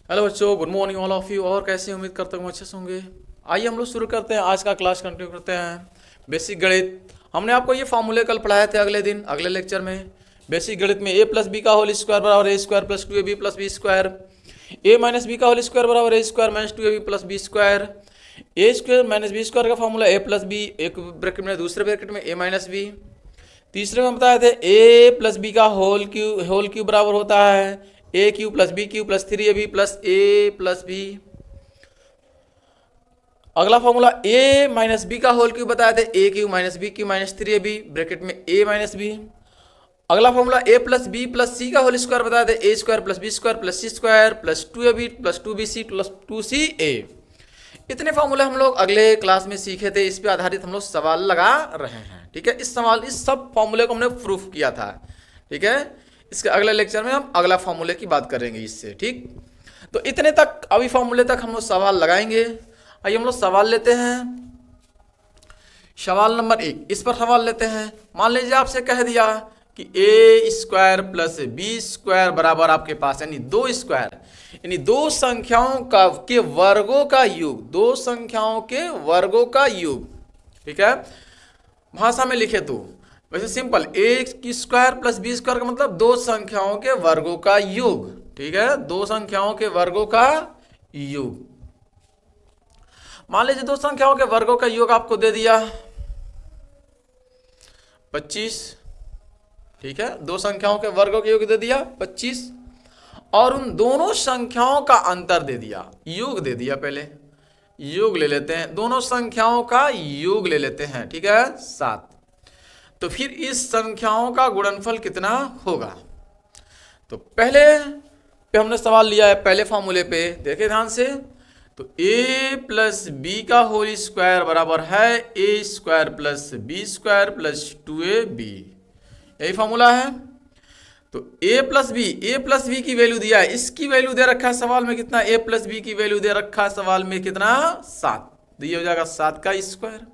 Hello बच्चों, good morning all of you. और कैसे उम्मीद करता हूँ अच्छे से होंगे। आइए हम लोग शुरू करते हैं, आज का क्लास कंटिन्यू करते हैं। बेसिक गणित, हमने आपको ये फार्मूले कल पढ़ाए थे अगले लेक्चर में। बेसिक गणित में ए प्लस बी का होल स्क्वायर बराबर A square plus two A B plus B square, A minus B का होल स्क्वायर बराबर A square minus two A B plus B square, A square minus B square का formula A plus B, एक bracket में दूसरे bracket में A minus B. तीसरे में बताए थे ए प्लस बी का होल क्यू बराबर होता है A cube plus B cube plus three A B plus A plus B. अगला फॉर्मूला ए माइनस बी का होल क्यू बताए थे A cube minus B cube minus three A B bracket में A minus B. अगला formula A plus B plus सी का whole square बताए थे A square plus B square plus C square plus two A B plus two B C plus two C A. इतने फॉर्मूले हम लोग अगले क्लास में सीखे थे, इस पे आधारित हम लोग सवाल लगा रहे हैं। ठीक है, इस सब फॉर्मूले को हमने प्रूफ किया था। ठीक है, इसके अगले लेक्चर में हम अगला फॉर्मूले की बात करेंगे इससे। ठीक, तो इतने तक, अभी फॉर्मूले तक हम लोग सवाल लगाएंगे। आइए हम लोग सवाल लेते हैं। सवाल नंबर 1, इस पर सवाल लेते हैं। मान लीजिए आपसे कह दिया कि ए स्क्वायर प्लस बी स्क्वायर बराबर आपके पास यानी दो स्क्वायर यानी दो संख्याओं का के वर्गों का योग, दो संख्याओं के वर्गों का योग। ठीक है, भाषा में लिखे तो वैसे सिंपल, ए स्क्वायर प्लस बी स्क्वायर का मतलब दो संख्याओं के वर्गों का योग। ठीक है, दो संख्याओं के वर्गों का योग। मान लीजिए दो संख्याओं के वर्गों का योग आपको दे दिया 25। ठीक है, दो संख्याओं के वर्गों का योग दे दिया 25 और उन दोनों संख्याओं का अंतर दे दिया, योग दे दिया। पहले योग ले लेते हैं, दोनों संख्याओं का योग ले लेते हैं। ठीक है, 7। तो फिर इस संख्याओं का गुणनफल कितना होगा। तो पहले पे हमने सवाल लिया है, पहले फॉर्मूले पे देखे ध्यान से। तो a प्लस बी का होल स्क्वायर बराबर है A square plus B square plus two A B, यही फॉर्मूला है। तो a प्लस बी की वैल्यू दिया है, इसकी वैल्यू दे रखा है सवाल में कितना, a प्लस बी की वैल्यू दे रखा है सवाल में कितना, 7। तो ये हो जाएगा 7 का square.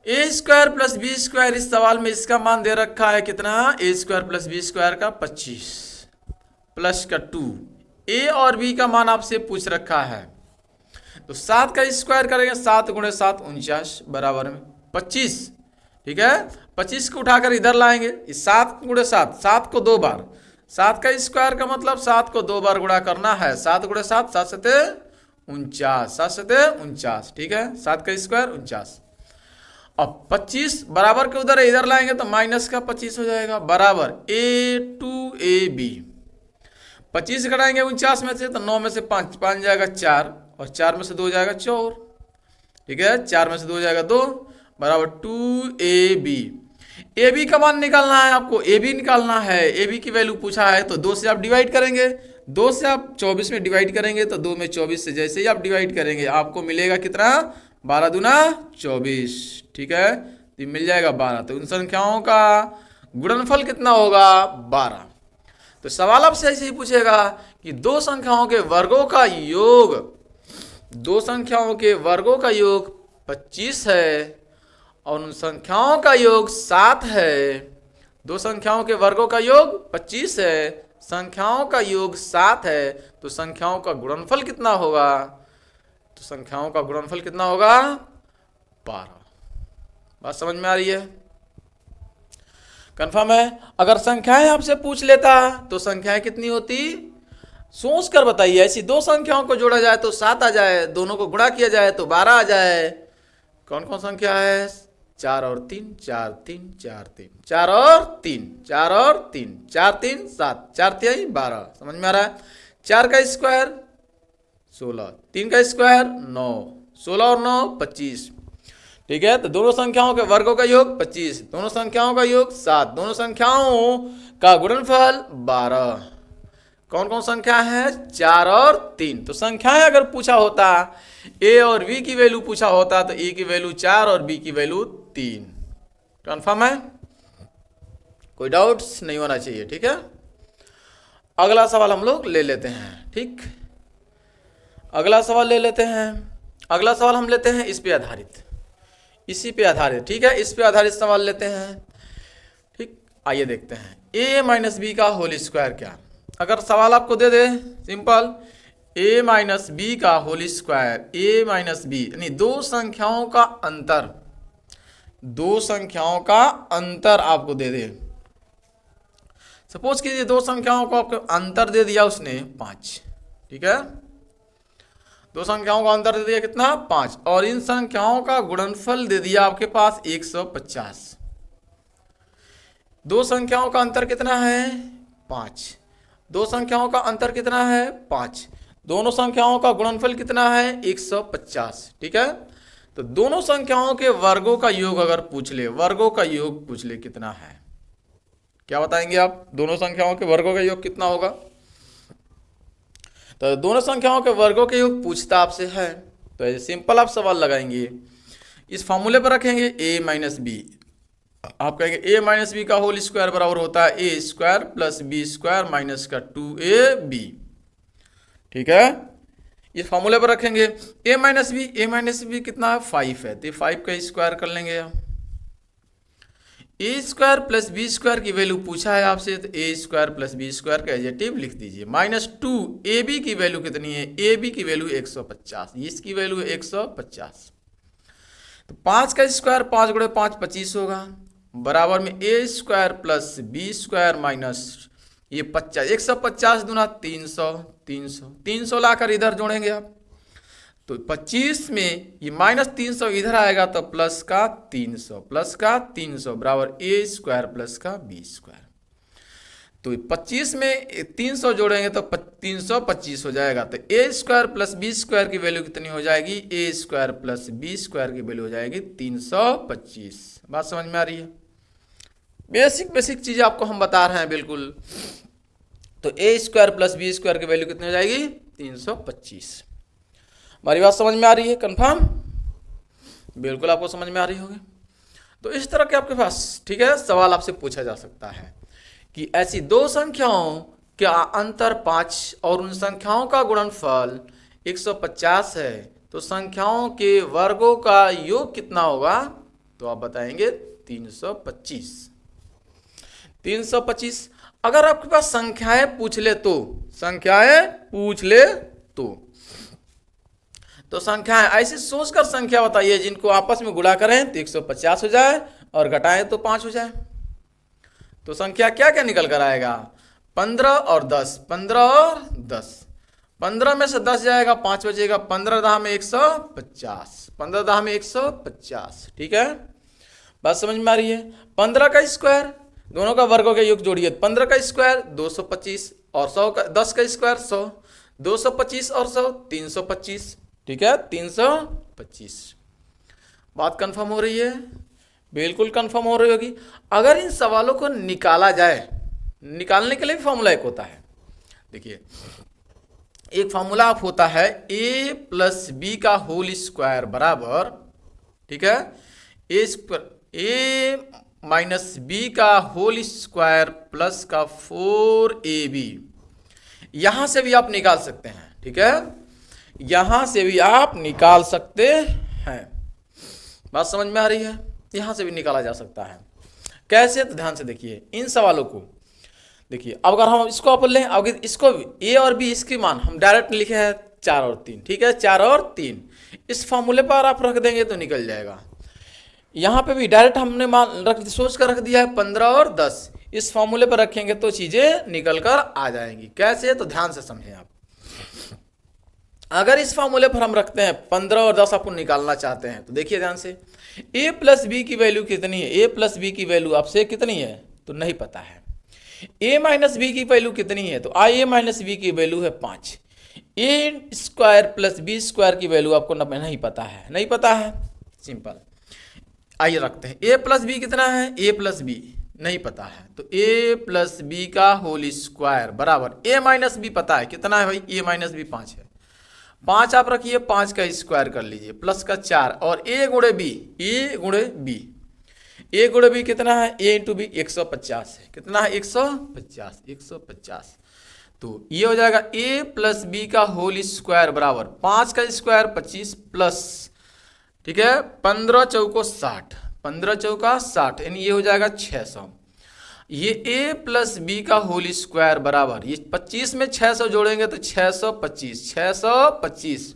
A square plus B square, इस सवाल में इसका मान दे रखा है कितना, ए स्क्वायर प्लस बी स्क्वायर का 25 प्लस का 2। ए और बी का मान आपसे पूछ रखा है। तो 7 का स्क्वायर करेंगे, 7 गुणे 7 49 बराबर में 25। ठीक है, 25 को उठाकर इधर लाएंगे, इस 7 गुणे 7, 7 को 2 बार, 7 का स्क्वायर का मतलब 7 को 2 बार गुणा करना है। 7 गुणे 7, 7 सते 49, 7 सते 49। ठीक है, 7 का स्क्वायर 49। अब 25 बराबर के उधर इधर लाएंगे तो माइनस का 25 हो जाएगा बराबर ए टू ए बी। 25 घटाएंगे 49 में से तो 9 में से 5 जाएगा 4 और 4 में से 2 जाएगा 4। ठीक है, 4 में से 2 जाएगा 2 बराबर 2ab। ए बी का मान निकालना है आपको, ए बी निकालना है। ए बी की वैल्यू पूछा है तो 2 से आप डिवाइड करेंगे, 2 से आप 24 में डिवाइड करेंगे तो 2 में 24 से जैसे ही आप डिवाइड करेंगे आपको मिलेगा कितना, 12 दूना 24। ठीक है, तो मिल जाएगा 12। तो उन संख्याओं का गुणनफल कितना होगा, 12। तो सवाल आपसे ऐसे ही पूछेगा कि दो संख्याओं के वर्गों का योग, दो संख्याओं के वर्गों का योग 25 है और उन संख्याओं का योग 7 है। दो संख्याओं के वर्गों का योग 25 है, संख्याओं का योग 7 है। तो संख्याओं का गुणनफल कितना होगा, तो संख्याओं का गुणनफल कितना होगा, 12। बात समझ में आ रही है, कंफर्म है। अगर संख्याएं आपसे पूछ लेता तो संख्याएं कितनी होती, सोच कर बताइए। ऐसी दो संख्याओं को जोड़ा जाए तो 7 आ जाए, दोनों को गुणा किया जाए तो 12 आ जाए। कौन कौन संख्या है, 4 और 3, 4 3 4 3, 4 और 3, 4 और 3, 4 3 7, 4 3 12। समझ में आ रहा है। 4 का स्क्वायर 16, 3 का स्क्वायर 9, 16 और 9 25। ठीक है, तो दोनों संख्याओं के वर्गों का योग 25, दोनों संख्याओं का योग 7, दोनों संख्याओं का गुणनफल 12। कौन कौन संख्या है, 4 और 3। तो संख्याएं अगर पूछा होता, ए और बी की वैल्यू पूछा होता तो ए की वैल्यू 4 और बी की वैल्यू 3। कंफर्म है, कोई डाउट्स नहीं होना चाहिए। ठीक है, अगला सवाल हम लोग ले लेते हैं। ठीक, अगला सवाल ले लेते हैं। अगला सवाल हम लेते हैं इस पे आधारित, इसी पे आधारित। ठीक है, इस पे आधारित सवाल लेते हैं। ठीक, आइए देखते हैं। ए माइनस बी का होल स्क्वायर क्या, अगर सवाल आपको दे दे सिंपल a माइनस बी का whole square, a minus b यानी दो संख्याओं का अंतर आपको दे दे। सपोज कीजिए दो संख्याओं को आपको अंतर दे दिया उसने 5, ठीक है, दो संख्याओं का अंतर दे दिया कितना 5, और इन संख्याओं का गुणनफल दे दिया आपके पास 150। दो संख्याओं का अंतर कितना है 5, दो संख्याओं का अंतर कितना है 5, दोनों संख्याओं का गुणनफल कितना है 150, ठीक है। तो दोनों संख्याओं के वर्गों का योग अगर पूछ ले, वर्गों का योग पूछ ले कितना है, क्या बताएंगे आप? दोनों संख्याओं के वर्गों का योग कितना होगा? तो दोनों संख्याओं के वर्गों के योग पूछता आपसे है, तो ऐसे सिंपल आप सवाल लगाएंगे, इस फॉर्मूले पर रखेंगे a माइनस बी, आप कहेंगे a माइनस बी का होल स्क्वायर बराबर होता है a square plus B square minus का 2ab, ठीक है। इस फॉर्मूले पर रखेंगे a माइनस बी कितना है 5 है, तो 5 का स्क्वायर कर लेंगे आप। A square plus B square की वैल्यू पूछा है आपसे, तो ए स्क्वायर प्लस बी स्क्वायर का एडजेक्टिव लिख दीजिए। माइनस 2 ए बी की वैल्यू कितनी है, ए बी की वैल्यू 150, इसकी वैल्यू है 150। तो 5 का स्क्वायर 5 गुणे 5 25 होगा, बराबर में A square plus B square minus ये 50, 150 दूना 300, 300 लाकर इधर जोड़ेंगे आप, तो 25 में ये माइनस 300 इधर आएगा तो प्लस का 300 बराबर ए स्क्वायर प्लस का बी स्क्वायर। तो 25 में 300 जोड़ेंगे तो 325 हो जाएगा, तो ए स्क्वायर प्लस बी स्क्वायर की वैल्यू कितनी हो जाएगी, ए स्क्वायर प्लस बी स्क्वायर की वैल्यू हो जाएगी 325। बात समझ में आ रही है? बेसिक चीज़ आपको हम बता रहे हैं बिल्कुल। तो ए स्क्वायर प्लस बी स्क्वायर की वैल्यू कितनी हो जाएगी 325। हमारी बात समझ में आ रही है? कंफर्म? बिल्कुल आपको समझ में आ रही होगी। तो इस तरह के आपके पास, ठीक है, सवाल आपसे पूछा जा सकता है कि ऐसी दो संख्याओं का अंतर 5 और उन संख्याओं का गुणनफल 150 है, तो संख्याओं के वर्गों का योग कितना होगा? तो आप बताएंगे 325। अगर आपके पास संख्याएं पूछ ले तो संख्याएं ऐसे सोचकर संख्या बताइए जिनको आपस में गुणा करें तो 150 हो जाए और घटाएं तो 5 हो जाए। तो संख्या क्या क्या निकल कर आएगा? 15 और 10, 15 में से 10 जाएगा 5 बचेगा, 15 दहा में 150, ठीक है। बात समझ में आ रही है? 15 का स्क्वायर, दोनों का वर्गों के योग जोड़िए, 15 का स्क्वायर 225 और 100 का 10 का स्क्वायर 100, 225 और 100 325, ठीक है, 325। बात कंफर्म हो रही है? बिल्कुल कंफर्म हो रही होगी। अगर इन सवालों को निकाला जाए, निकालने के लिए भी फॉर्मूला एक होता है, देखिए एक फॉर्मूला आप होता है a प्लस बी का होल स्क्वायर बराबर, ठीक है, a माइनस बी का होल स्क्वायर प्लस का 4ab। यहां से भी आप निकाल सकते हैं, ठीक है, यहां से भी आप निकाल सकते हैं। बात समझ में आ रही है? यहां से भी निकाला जा सकता है। कैसे? तो ध्यान से देखिए इन सवालों को। देखिए अब अगर हम इसको आप लें, अगर इसको ए और बी इसकी मान हम डायरेक्ट लिखे हैं 4 और 3, ठीक है, 4 और 3 इस फॉर्मूले पर आप रख देंगे तो निकल जाएगा। यहाँ पे भी डायरेक्ट हमने मान सोच कर रख दिया है 15 और 10, इस फॉर्मूले पर रखेंगे तो चीजें निकल कर आ जाएंगी। कैसे? तो ध्यान से समझें आप। अगर इस फॉर्मूले पर हम रखते हैं 15 और 10 आपको निकालना चाहते हैं तो देखिए ध्यान से, a प्लस बी की वैल्यू कितनी है, a प्लस बी की वैल्यू आपसे कितनी है तो नहीं पता है। a माइनस बी की वैल्यू कितनी है तो a माइनस बी की वैल्यू है 5। a square plus B square की वैल्यू आपको नहीं पता है, सिंपल। आइए रखते हैं a प्लस बी कितना है, a प्लस बी नहीं पता है, तो a प्लस बी का होल स्क्वायर बराबर a माइनस बी पता है कितना है भाई, a माइनस बी 5 है, 5 आप रखिए, 5 का स्क्वायर कर लीजिए प्लस का 4 और a गुणे बी कितना है, a इंटू बी 150 है, कितना है 150। तो ये हो जाएगा a प्लस बी का होल स्क्वायर बराबर 5 का स्क्वायर 25 प्लस, ठीक है, 15 चौको 60, 15 चौका 60 यानी ये हो जाएगा 600। ये a प्लस बी का होल स्क्वायर बराबर, ये 25 में 600 जोड़ेंगे तो 625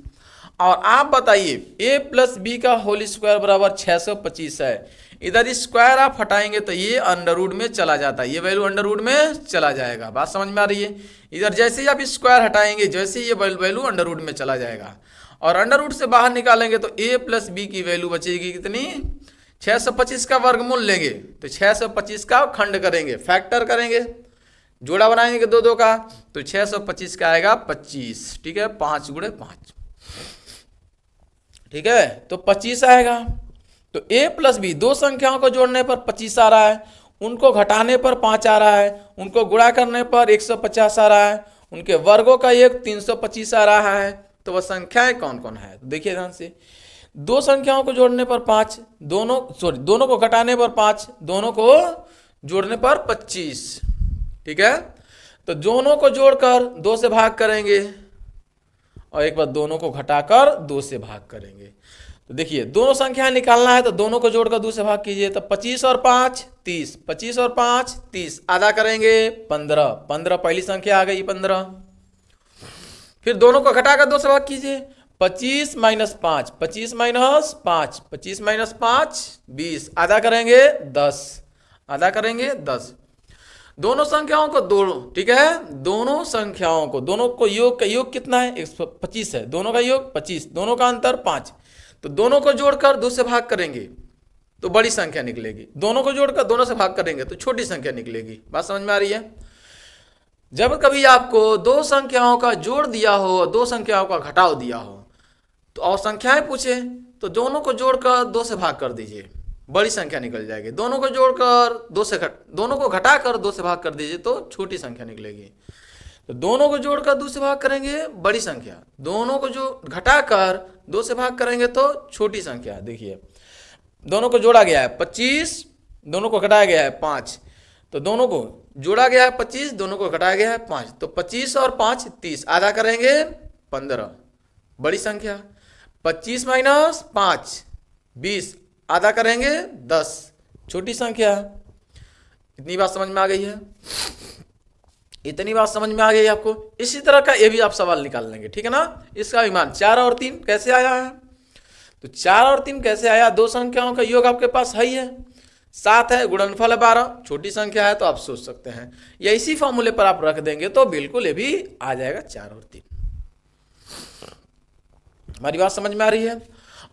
और आप बताइए a प्लस बी का होल स्क्वायर बराबर 625 है। इधर स्क्वायर आप हटाएंगे तो ये अंडर रूट में चला जाता है, ये वैल्यू अंडर रूट में चला जाएगा। बात समझ में आ रही है? इधर जैसे ही आप स्क्वायर हटाएंगे जैसे ही ये वैल्यू अंडर रूट में चला जाएगा और अंडर रूट से बाहर निकालेंगे तो a प्लस बी की वैल्यू बचेगी कितनी? 625 का वर्गमूल लेंगे तो 625 का खंड करेंगे, फैक्टर करेंगे, जोड़ा बनाएंगे दो दो का तो 625 का आएगा 25। ठीक है, 5 गुणे 5, ठीक है, तो 25 आएगा। तो a प्लस बी दो संख्याओं को जोड़ने पर 25 आ रहा है, उनको घटाने पर 5 आ रहा है, उनको गुणा करने पर 150 आ रहा है, उनके वर्गों का एक 325 आ रहा है। तो वह संख्याएं कौन कौन है? तो देखिए ध्यान से, दो संख्याओं को जोड़ने पर 5, दोनों को घटाने पर 5, दोनों को जोड़ने पर 25। ठीक है, तो दोनों को जोड़कर 2 से भाग करेंगे और एक बार दोनों को घटाकर 2 से भाग करेंगे। तो देखिए दोनों संख्या निकालना है तो दोनों को जोड़कर 2 से भाग कीजिए तो 25 और 5 30, 25 और 5 30, आधा करेंगे 15, 15 पहली संख्या आ गई 15। फिर दोनों को घटाकर 2 से भाग कीजिए, 25 माइनस 5, 25 माइनस 5, 25 माइनस 5 20, आधा करेंगे 10, आधा करेंगे 10। दोनों संख्याओं को दोनों, ठीक है, दोनों संख्याओं को, दोनों को योग का योग कितना है? 125 है, दोनों का योग 25, दोनों का अंतर 5। तो दोनों को जोड़कर 2 से भाग करेंगे तो बड़ी संख्या निकलेगी, दोनों को जोड़कर दोनों से भाग करेंगे तो छोटी संख्या निकलेगी। बात समझ में आ रही है? जब कभी आपको दो संख्याओं का जोड़ दिया हो, दो संख्याओं का घटाव दिया हो तो और संख्याएं पूछे तो दोनों को जोड़कर 2 से भाग कर दीजिए, बड़ी संख्या निकल जाएगी। दोनों को जोड़कर दोनों को घटाकर 2 से भाग कर दीजिए तो छोटी संख्या निकलेगी। तो दोनों को जोड़कर 2 से भाग करेंगे बड़ी संख्या, दोनों को जो घटाकर 2 से भाग करेंगे तो छोटी संख्या। देखिए दोनों को जोड़ा गया है 25, दोनों को घटाया गया है 5, तो दोनों को जोड़ा गया है 25, दोनों को घटाया गया है 5, तो 25 और 5 30, आधा करेंगे 15, बड़ी संख्या। 25 माइनस 5 20, आधा करेंगे 10, छोटी संख्या। इतनी बात समझ में आ गई है? इतनी बात समझ में आ गई आपको? इसी तरह का ये भी आप सवाल निकाल लेंगे, ठीक है ना। इसका विमान 4 और 3 कैसे आया है? तो 4 और 3 कैसे आया? दो संख्याओं का योग आपके पास है ही है, 7 है, गुणनफल है 12, छोटी संख्या है तो आप सोच सकते हैं या इसी फॉर्मूले पर आप रख देंगे तो बिल्कुल ये भी आ जाएगा 4 और 3। हमारी बात समझ में आ रही है?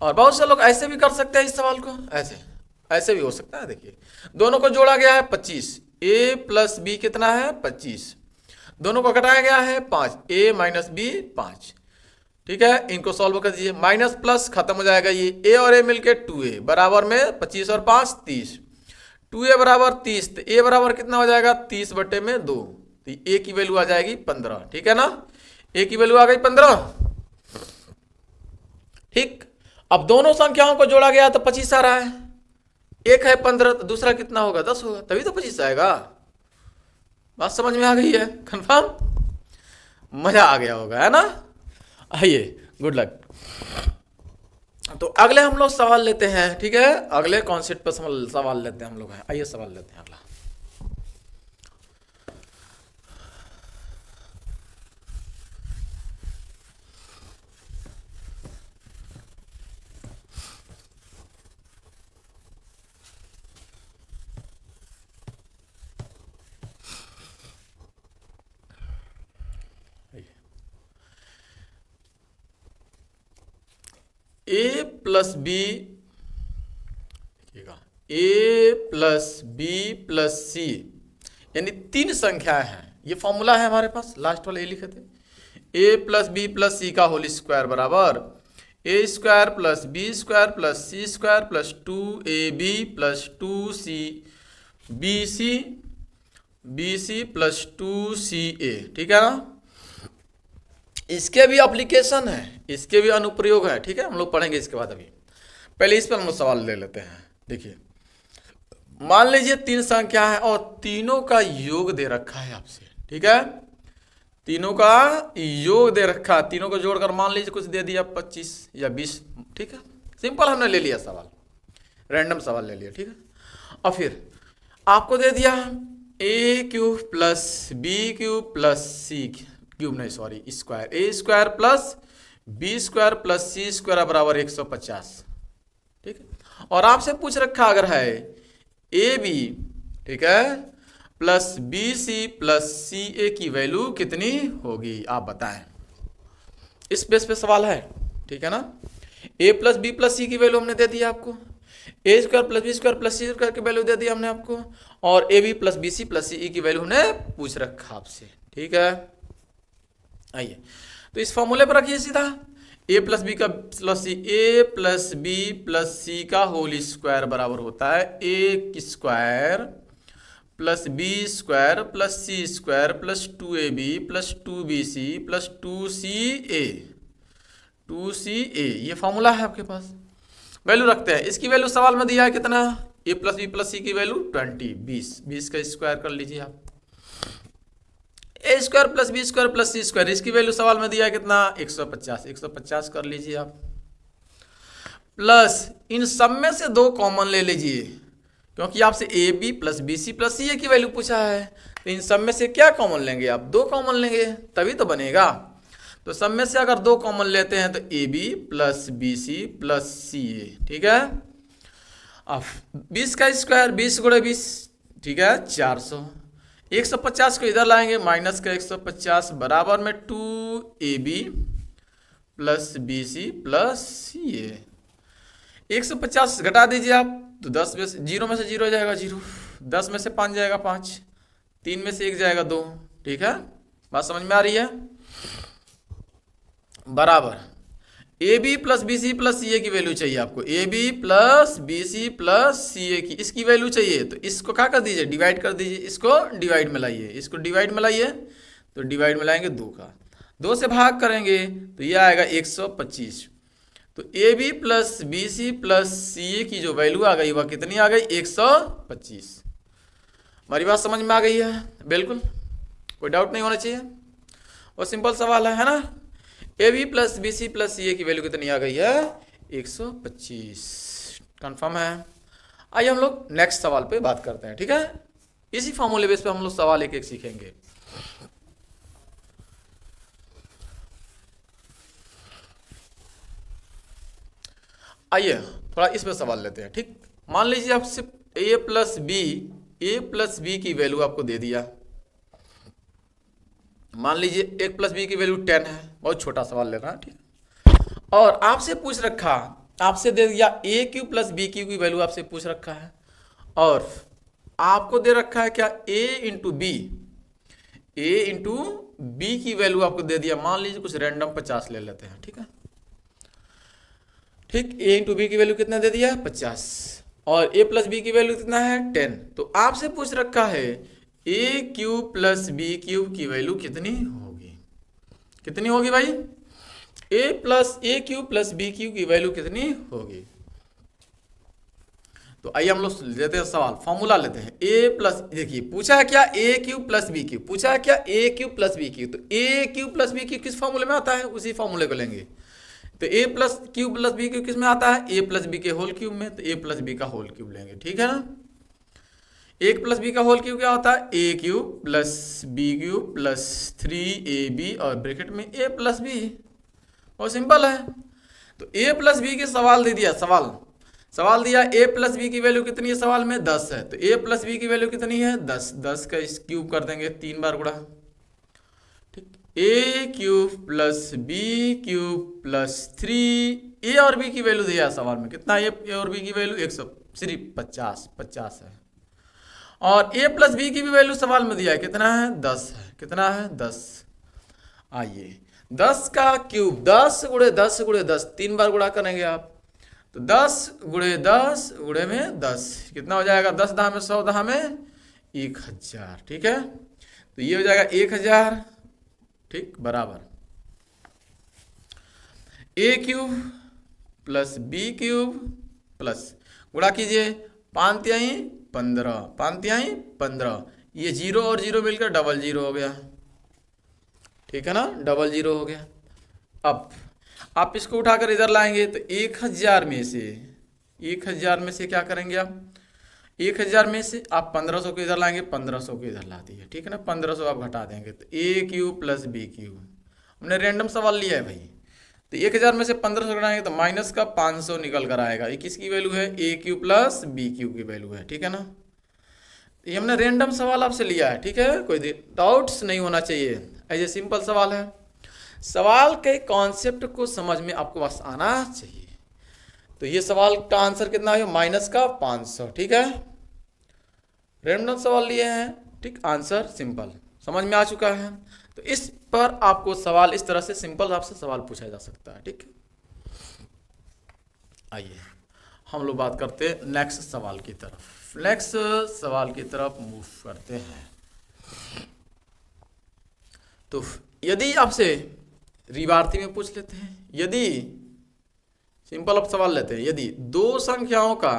और बहुत से लोग ऐसे भी कर सकते हैं इस सवाल को, ऐसे भी हो सकता है। देखिए दोनों को जोड़ा गया है 25, a प्लस बी कितना है? 25, दोनों को घटाया गया है 5, a माइनस बी 5। ठीक है, इनको सॉल्व कर दीजिए, माइनस प्लस खत्म हो जाएगा, ये a और a मिलके 2a बराबर में 25 और 5 30, 2a बराबर 30, तो a बराबर कितना हो जाएगा? 30 बटे में 2, तो a की वैल्यू आ जाएगी 15। ठीक है ना, a की वैल्यू आ गई 15। ठीक, अब दोनों संख्याओं को जोड़ा गया तो 25 आ रहा है, एक है 15 तो दूसरा कितना होगा? 10 होगा, तभी तो 25 आएगा। बात समझ में आ गई है? कंफर्म? मजा आ गया होगा, है ना? आइए, गुड लक। तो अगले हम लोग सवाल लेते हैं, ठीक है, अगले कॉन्सेप्ट पर सवाल लेते हैं हम लोग। आइए सवाल लेते हैं अगला। a plus B, a plus B plus C, यानी 3 संख्याएं हैं। ये फॉर्मूला है हमारे पास, लास्ट वाले ये लिखे थे, a प्लस बी प्लस सी का होल स्क्वायर बराबर a square plus B square plus C square plus 2ab plus 2bc plus 2ca। ठीक है ना? इसके भी एप्लीकेशन है, इसके भी अनुप्रयोग है, ठीक है, हम लोग पढ़ेंगे इसके बाद। अभी पहले इस पर हम लोग सवाल ले लेते हैं। देखिए मान लीजिए 3 संख्या है और तीनों का योग दे रखा है आपसे, ठीक है, तीनों का योग दे रखा है, तीनों को जोड़कर मान लीजिए कुछ दे दिया 25 या 20। ठीक है, सिंपल हमने ले लिया सवाल, रैंडम सवाल ले लिया, ठीक है। और फिर आपको दे दिया A cube plus B cube plus C cube नहीं sorry square, A square plus B square plus C square बराबर 150। ठीक है, और आपसे पूछ रखा अगर है ए बी, ठीक है, plus B C plus C A की वैल्यू कितनी होगी, आप बताएं। इस बेस पे सवाल है, ठीक है ना। A plus B plus C की वैल्यू हमने दे दी आपको, A square plus B square plus C square की वैल्यू दे दी हमने आपको, और A B plus B C plus C की वैल्यू हमने पूछ रखा आपसे। ठीक है, आइए तो इस फॉर्मूले पर रखिए सीधा, ए प्लस बी का plus C, A plus B plus सी का होल स्क्वायर बराबर होता है A square plus B square plus C square plus 2ab plus 2bc plus 2ca, 2ca ये फॉर्मूला है आपके पास। वैल्यू रखते हैं, इसकी वैल्यू सवाल में दिया है कितना, A plus B plus C की वैल्यू 20 20 का स्क्वायर कर लीजिए आप, A square plus B square plus C square, इसकी वैल्यू सवाल में दिया है कितना 150 150 कर लीजिए आप, प्लस इन सब में से 2 कॉमन ले लीजिए, क्योंकि आपसे A B plus B C plus C A की वैल्यू पूछा है, तो इन सब में से क्या कॉमन लेंगे आप, 2 कॉमन लेंगे तभी तो बनेगा। तो सब में से अगर 2 कॉमन लेते हैं तो A B plus B C plus C A, ठीक है। अब 20 का स्क्वायर 20 गुणे 20, ठीक है 400, 150 को इधर लाएंगे माइनस का 150 बराबर में 2ab plus B C plus C A, 150 घटा दीजिए आप तो 10 में से 0 में से 0 जाएगा 0, 10 में से 5 जाएगा 5, 3 में से 1 जाएगा 2, ठीक है, बात समझ में आ रही है। बराबर A B plus B C plus C A की वैल्यू चाहिए आपको, A B plus B C plus C A की इसकी वैल्यू चाहिए, तो इसको क्या कर दीजिए डिवाइड कर दीजिए, इसको डिवाइड में लाइए, इसको डिवाइड में लाइए, तो डिवाइड में लाएंगे 2 का, 2 से भाग करेंगे तो ये आएगा 125, तो A B plus B C plus C A की जो वैल्यू आ गई वह कितनी आ गई 125। हमारी बात समझ में आ गई है, बिल्कुल कोई डाउट नहीं होना चाहिए, और सिंपल सवाल है ना। A B plus B C plus C A की वैल्यू कितनी आ गई है 125, कंफर्म है। आइए हम लोग नेक्स्ट सवाल पे बात करते हैं, ठीक है, इसी फॉर्मूले बेस पे हम लोग सवाल एक एक सीखेंगे। आइए थोड़ा इस पे सवाल लेते हैं, ठीक। मान लीजिए आपसे ए प्लस बी की वैल्यू आपको दे दिया, मान लीजिए ए प्लस बी की वैल्यू 10 है, बहुत छोटा सवाल लेना, ठीक। और आपसे पूछ रखा, आपसे दे दिया ए क्यू प्लस बी क्यू की वैल्यू आपसे पूछ रखा है, और आपको दे रखा है क्या ए इंटू बी की वैल्यू आपको दे दिया, मान लीजिए कुछ रैंडम 50 ले लेते हैं, ठीक है, ठीक। ए इंटू बी की वैल्यू कितना दे दिया 50, और ए प्लस बी की वैल्यू कितना है 10, तो आपसे पूछ रखा है A cube plus B cube की वैल्यू कितनी होगी, कितनी होगी भाई, ए क्यूब प्लस बी क्यूब की वैल्यू कितनी होगी। तो आइए हम लोग लेते हैं सवाल, फॉर्मूला लेते हैं, ए प्लस, देखिए पूछा है क्या ए क्यूब प्लस बी क्यूब, पूछा है क्या ए क्यूब प्लस बी क्यूब, तो ए क्यूब प्लस बी क्यूब किस फॉर्मूले में आता है उसी फॉर्मूले को लेंगे, तो A plus cube plus B cube किस में आता है ए प्लस बी के होल क्यूब में, तो ए प्लस बी का होल क्यूब लेंगे, ठीक है ना। एक प्लस बी का होल क्यूब क्या होता है A cube plus B cube plus 3ab और ब्रैकेट में ए प्लस बी, बहुत सिंपल है। तो ए प्लस बी के सवाल दे दिया, सवाल दिया ए प्लस बी की वैल्यू कितनी है सवाल में 10 है, तो ए प्लस बी की वैल्यू कितनी है 10, 10 का इस क्यूब कर देंगे 3 बार गुणा, ठीक। A cube plus B cube plus 3, A और बी की वैल्यू दिया सवाल में कितना, ए और बी की वैल्यू 100 सिर्फ 50 है, और ए प्लस बी की भी वैल्यू सवाल में दिया है कितना है 10 है, कितना है 10। आइए 10 का क्यूब 10 गुणे 10 गुणे 10 3 बार गुणा करेंगे आप, तो 10 गुणे 10 गुणे में 10 कितना हो जाएगा, 10 दहा में 100 दहा में 1000, ठीक है, तो ये हो जाएगा 1000, ठीक, बराबर A cube plus B cube plus गुणा कीजिए 5 तिहाई 15, 5 तिहाई 15, ये 0 और 0 मिलकर डबल 0 हो गया, ठीक है ना, डबल 0 हो गया। अब आप इसको उठाकर इधर लाएंगे तो 1000 में से क्या करेंगे आप, 1000 में से आप 1500 को इधर लाएंगे, 1500 को इधर ला दिए, ठीक है ना, 1500 आप घटा देंगे तो ए क्यू प्लस बी क्यू। हमने रैंडम सवाल लिया है भाई, तो 1000 में से 1500 घटाएंगे तो माइनस का 500 निकल कर आएगा। ये किसकी वैल्यू है? A cube plus B Q की वैल्यू है, ठीक है ना। ये हमने रैंडम सवाल आपसे लिया है, ठीक है, कोई डाउट्स नहीं होना चाहिए, ऐसे सिंपल सवाल है। सवाल के कॉन्सेप्ट को समझ में आपको बस आना चाहिए। तो ये सवाल का आंसर कितना है? माइनस का 500, ठीक है। रैंडम सवाल लिए हैं, ठीक, आंसर सिंपल समझ में आ चुका है। तो इस पर आपको सवाल इस तरह से सिंपल आपसे सवाल पूछा जा सकता है, ठीक है। आइए हम लोग बात करते हैं नेक्स्ट सवाल की तरफ। नेक्स्ट सवाल की तरफ मूव करते हैं। तो यदि आपसे रिवार्थी में पूछ लेते हैं, यदि सिंपल अब सवाल लेते हैं, यदि दो संख्याओं का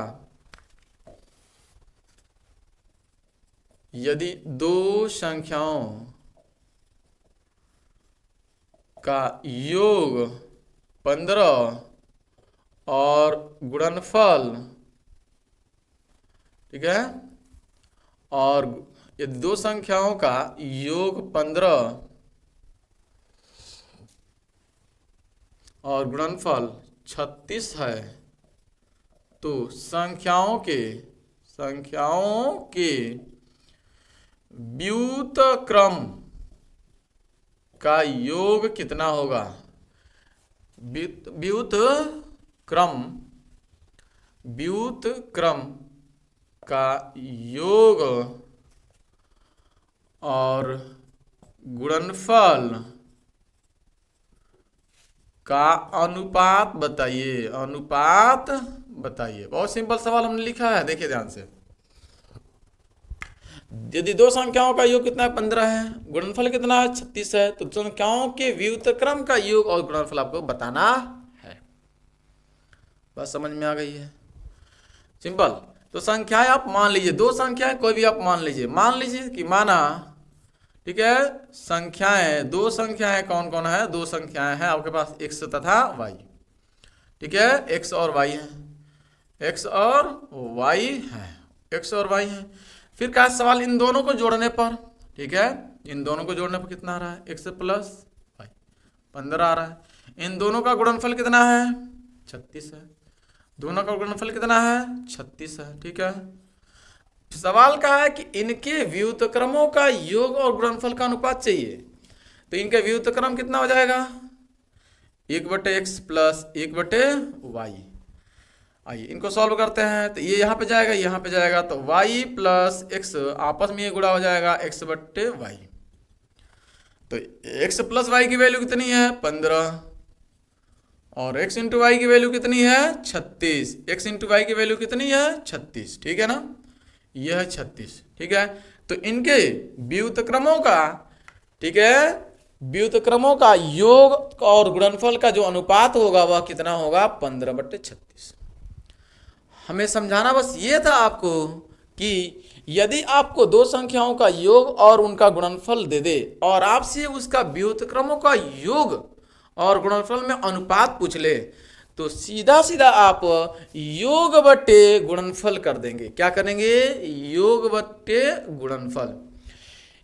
योग 15 और गुणनफल, ठीक है, और यदि दो संख्याओं का योग 15 और गुणनफल 36 है, तो संख्याओं के व्युत्क्रम का योग कितना होगा? व्युत्क्रम का योग और गुणनफल का अनुपात बताइए। अनुपात बताइए। बहुत सिंपल सवाल हमने लिखा है, देखिए ध्यान से। यदि दो संख्याओं का योग कितना है? 15 है, गुणनफल कितना है? 36 है, तो संख्याओं के व्युत्क्रम का योग और गुणनफल आपको बताना है। बात समझ में आ गई है? सिंपल। तो संख्याएं आप मान लीजिए, दो संख्याएं कोई भी आप मान लीजिए कि माना, ठीक है, संख्याएं, दो संख्याएं कौन कौन है? दो संख्याएं हैं आपके पास, x तथा y, ठीक है, x और y है, x और y है, x और y है। फिर क्या सवाल? इन दोनों को जोड़ने पर, ठीक है, इन दोनों को जोड़ने पर कितना आ रहा है? x प्लस y 15 आ रहा है। इन दोनों का गुणनफल कितना है? 36 है। दोनों का गुणनफल कितना है? 36 है, ठीक है। सवाल का है कि इनके व्युत्क्रमों का योग और गुणनफल का अनुपात चाहिए। तो इनका व्युत्क्रम कितना हो जाएगा? 1/x plus 1/y। आइए इनको सॉल्व करते हैं। तो ये यहाँ पे जाएगा, यहाँ पे जाएगा, तो y प्लस x आपस में ये गुणा हो जाएगा x/y। तो x प्लस y की वैल्यू कितनी है? 15, और x इंटू वाई की वैल्यू कितनी है? 36। x इंटू वाई की वैल्यू कितनी है? 36, ठीक है ना, यह है 36, ठीक है। तो इनके व्युत्क्रमों का, ठीक है, व्युत्क्रमों का योग और गुणनफल का जो अनुपात होगा वह कितना होगा? 15/36। हमें समझाना बस ये था आपको कि यदि आपको दो संख्याओं का योग और उनका गुणनफल दे दे और आपसे उसका व्युत्क्रमों का योग और गुणनफल में अनुपात पूछ ले, तो सीधा सीधा आप योग बट्टे गुणनफल कर देंगे। क्या करेंगे? योग बट्टे गुणनफल।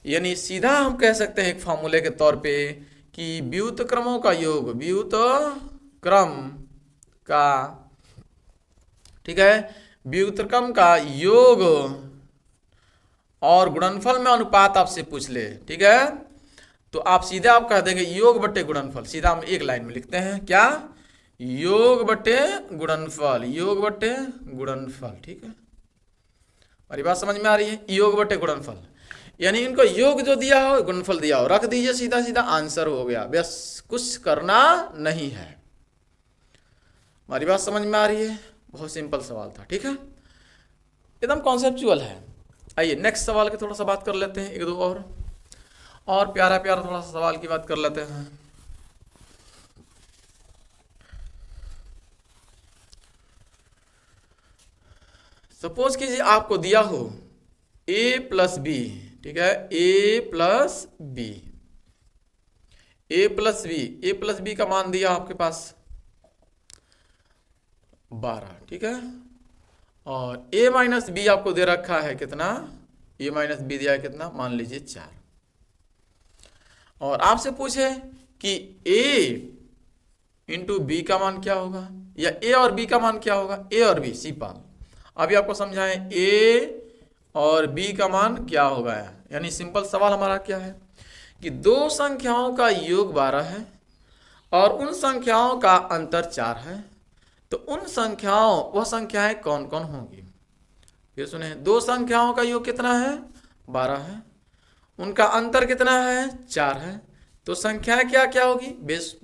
यानी सीधा हम कह सकते हैं एक फॉर्मूले के तौर पे कि व्युत्क्रमों का योग, व्युत्क्रम का, ठीक है, व्युत्क्रम का योग और गुणनफल में अनुपात आपसे पूछ ले, ठीक है, तो आप सीधा आप कह देंगे योग बट्टे गुणनफल। सीधा हम एक लाइन में लिखते हैं, क्या? योग बट्टे गुणनफल, योग बट्टे गुणनफल, ठीक है। हमारी बात समझ में आ रही है? योग बट्टे गुणनफल, यानी इनको योग जो दिया हो, गुणनफल दिया हो, रख दीजिए, सीधा सीधा आंसर हो गया, बस कुछ करना नहीं है। हमारी बात समझ में आ रही है? बहुत सिंपल सवाल था, ठीक है, एकदम कॉन्सेप्चुअल है। आइए नेक्स्ट सवाल की थोड़ा सा बात कर लेते हैं, एक दो और प्यारा प्यारा थोड़ा सा सवाल की बात कर लेते हैं। सपोज कीजिए आपको दिया हो a प्लस बी, ठीक है, a plus B, a plus B का मान दिया आपके पास 12, ठीक है, और a माइनस बी आपको दे रखा है कितना, a माइनस बी दिया है कितना, मान लीजिए 4। और आपसे पूछे कि a इंटू बी का मान क्या होगा, या a और b का मान क्या होगा, a और b सिंपल। अभी आपको समझाएं a और b का मान क्या होगा, यानी सिंपल सवाल हमारा क्या है कि दो संख्याओं का योग 12 है और उन संख्याओं का अंतर 4 है, तो उन संख्याओं वह संख्याएं कौन कौन होंगी। फिर सुने, दो संख्याओं का योग कितना है, 12 है, उनका अंतर कितना है, 4 है, तो संख्याएं क्या क्या होगी।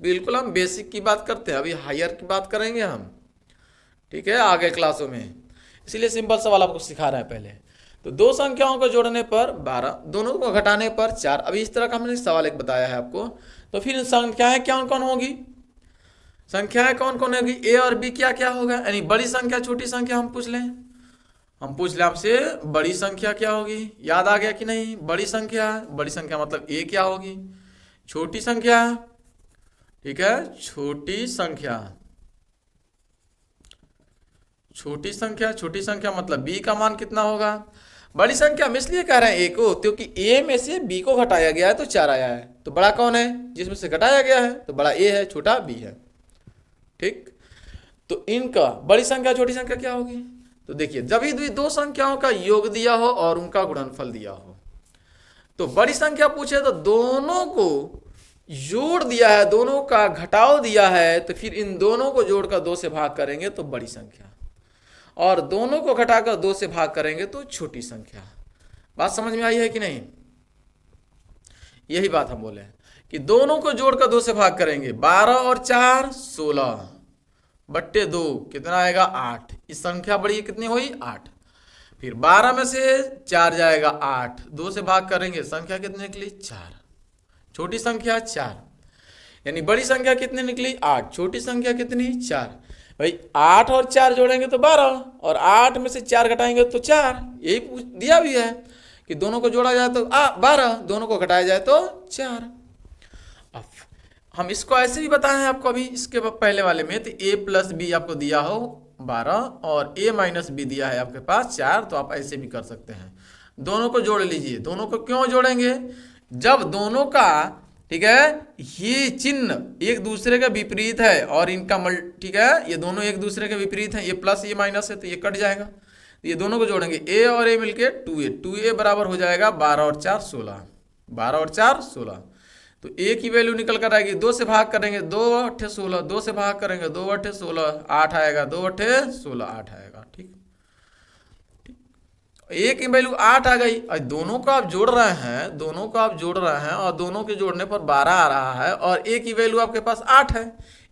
बिल्कुल हम बेसिक की बात करते हैं, अभी हायर की बात करेंगे हम, ठीक है, आगे क्लासों में, इसलिए सिंपल सवाल आपको सिखा रहे हैं पहले। तो दो संख्याओं को जोड़ने पर 12, दोनों को घटाने पर 4। अभी इस तरह का हमने सवाल एक बताया है आपको। तो फिर संख्याएं कौन कौन होगी, संख्याएं कौन कौन होगी, ए और बी क्या क्या होगा, यानी बड़ी संख्या छोटी संख्या हम पूछ लें आपसे, बड़ी संख्या क्या होगी, याद आ गया कि नहीं, बड़ी संख्या मतलब ए क्या होगी, छोटी संख्या, ठीक है, छोटी संख्या मतलब बी का मान कितना होगा। बड़ी संख्या हम इसलिए कह रहे हैं ए को, क्योंकि ए में से बी को घटाया गया है तो 4 आया है, तो बड़ा कौन है, जिसमें से घटाया गया है, तो बड़ा ए है, छोटा बी है, ठीक। तो इनका बड़ी संख्या छोटी संख्या क्या होगी, तो देखिए जब भी दो संख्याओं का योग दिया हो और उनका गुणनफल दिया हो, तो बड़ी संख्या पूछे तो दोनों को जोड़ दिया है, दोनों का घटाव दिया है, तो फिर इन दोनों को जोड़कर 2 से भाग करेंगे तो बड़ी संख्या, और दोनों को घटाकर 2 से भाग करेंगे तो छोटी संख्या। बात समझ में आई है कि नहीं, यही बात हम बोले कि दोनों को जोड़कर 2 से भाग करेंगे, 12 और 4 16 बट्टे 2 कितना आएगा 8, इस संख्या बड़ी कितनी हुई 8। फिर 12 में से 4 जाएगा 8, 2 से भाग करेंगे संख्या कितनी निकली 4, छोटी संख्या 4, यानी बड़ी संख्या कितनी निकली 8, छोटी संख्या कितनी 4। भाई 8 और 4 जोड़ेंगे तो 12, और 8 में से 4 घटाएंगे तो 4, यही दिया भी है कि दोनों को जोड़ा जाए तो 12, दोनों को घटाया जाए तो 4। अब हम इसको ऐसे भी बताए हैं आपको अभी इसके पहले वाले में, तो a प्लस बी आपको दिया हो 12 और a माइनस बी दिया है आपके पास 4, तो आप ऐसे भी कर सकते हैं, दोनों को जोड़ लीजिए। दोनों को क्यों जोड़ेंगे, जब दोनों का, ठीक है, ये चिन्ह एक दूसरे के विपरीत है और इनका ठीक है, ये दोनों एक दूसरे के विपरीत हैं, ये प्लस ये माइनस है तो ये कट जाएगा, तो ये दोनों को जोड़ेंगे, a और a मिलके 2a बराबर हो जाएगा 12 और 4 16, 12 और 4 16, तो a की वैल्यू निकल कर आएगी, 2 से भाग करेंगे 2 8 16, 2 से भाग करेंगे 2 8 16, 8 आएगा, 2 8 16 8 आएगा, ठीक। ए की वैल्यू 8 आ गई, और दोनों को आप जोड़ रहे हैं, और दोनों के जोड़ने पर 12 आ रहा है, और ए की वैल्यू आपके पास 8 है,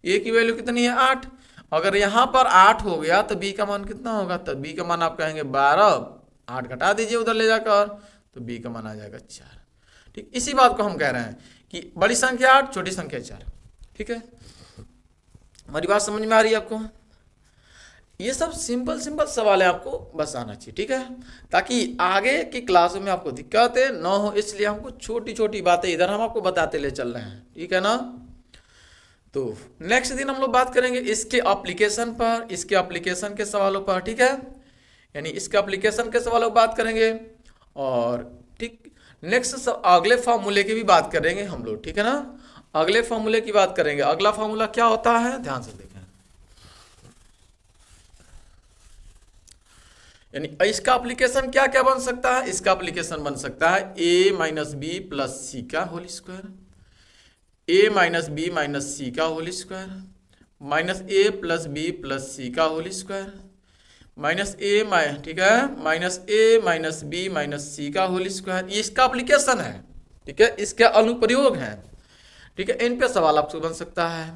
ए की वैल्यू कितनी है 8, अगर यहाँ पर 8 हो गया तो बी का मान कितना होगा, तो बी का मान आप कहेंगे 12, 8 घटा दीजिए उधर ले जाकर, तो बी का मान आ जाएगा 4, ठीक। इसी बात को हम कह रहे हैं कि बड़ी संख्या 8 छोटी संख्या 4, ठीक है, हमारी बात समझ में आ रही है आपको। ये सब सिंपल सवाल है, आपको बस आना चाहिए, ठीक है, ताकि आगे की क्लासों में आपको दिक्कतें न हो, इसलिए हमको छोटी छोटी बातें इधर हम आपको बताते ले चल रहे हैं, ठीक है ना। तो नेक्स्ट दिन हम लोग बात करेंगे इसके एप्लीकेशन पर, इसके एप्लीकेशन के सवालों पर, ठीक है, यानी इसके एप्लीकेशन के सवालों पर बात करेंगे, और ठीक नेक्स्ट अगले फार्मूले की भी बात करेंगे हम लोग, ठीक है ना, अगले फार्मूले की बात करेंगे। अगला फार्मूला क्या होता है, ध्यान से देखें, यानी इसका एप्लीकेशन क्या क्या बन सकता है, इसका एप्लीकेशन बन सकता है a माइनस बी प्लस सी का whole square, a minus B minus C का whole square, minus a plus B plus सी का होल स्क्वायर, माइनस a ठीक है, minus a minus B minus C का होल स्क्वायर, ये इसका एप्लीकेशन है, ठीक है, इसके अनुप्रयोग हैं, ठीक है, इन पे सवाल आपसे बन सकता है,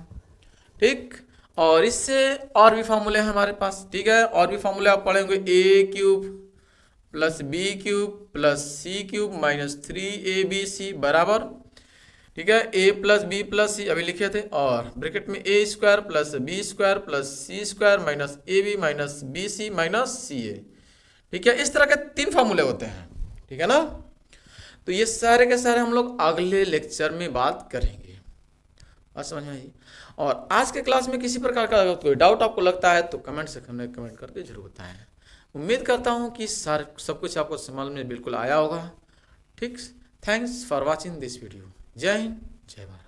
ठीक। और इससे और भी फार्मूले हैं हमारे पास, ठीक है, और भी फार्मूले आप पढ़ेंगे, a cube plus B cube plus C cube minus 3abc बराबर, ठीक है, a plus B plus C अभी लिखे थे, और ब्रैकेट में a square plus B square plus C square minus ab minus B C minus C A, ठीक है, इस तरह के 3 फार्मूले होते हैं, ठीक है ना। तो ये सारे के सारे हम लोग अगले लेक्चर में बात करेंगे, बात समझ में आई। और आज के क्लास में किसी प्रकार का कोई डाउट आपको लगता है तो कमेंट सेक्शन में कमेंट करके जरूर बताएं। उम्मीद करता हूँ कि सब कुछ आपको समझ में बिल्कुल आया होगा। ठीक, thanks for watching this video. जय हिंद, जय भारत।